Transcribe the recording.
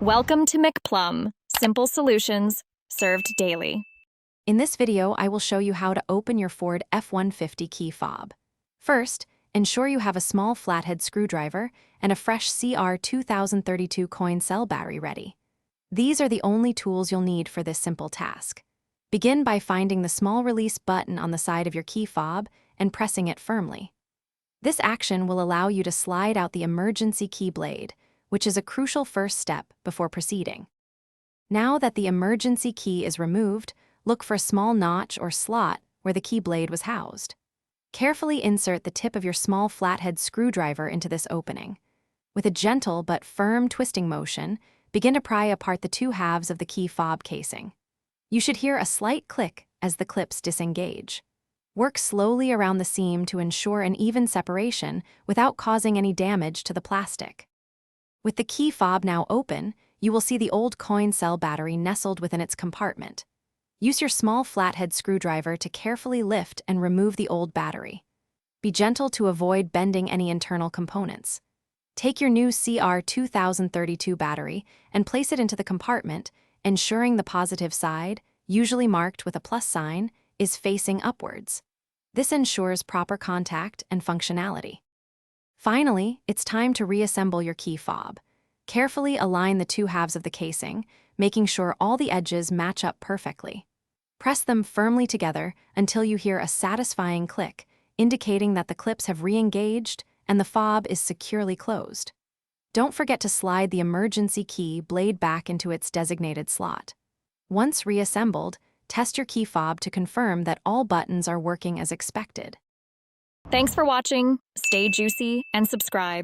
Welcome to McPlum, simple solutions served daily. In this video, I will show you how to open your Ford F-150 key fob. First, ensure you have a small flathead screwdriver and a fresh CR 2032 coin cell battery ready. These are the only tools you'll need for this simple task. Begin by finding the small release button on the side of your key fob and pressing it firmly. This action will allow you to slide out the emergency key blade, which is a crucial first step before proceeding. Now that the emergency key is removed, look for a small notch or slot where the key blade was housed. Carefully insert the tip of your small flathead screwdriver into this opening. With a gentle but firm twisting motion, begin to pry apart the two halves of the key fob casing. You should hear a slight click as the clips disengage. Work slowly around the seam to ensure an even separation without causing any damage to the plastic. With the key fob now open, you will see the old coin cell battery nestled within its compartment. Use your small flathead screwdriver to carefully lift and remove the old battery. Be gentle to avoid bending any internal components. Take your new CR 2032 battery and place it into the compartment, ensuring the positive side, usually marked with a plus sign, is facing upwards. This ensures proper contact and functionality. Finally, it's time to reassemble your key fob. Carefully align the two halves of the casing, making sure all the edges match up perfectly. Press them firmly together until you hear a satisfying click, indicating that the clips have re-engaged and the fob is securely closed. Don't forget to slide the emergency key blade back into its designated slot. Once reassembled, test your key fob to confirm that all buttons are working as expected. Thanks for watching, stay juicy, and subscribe.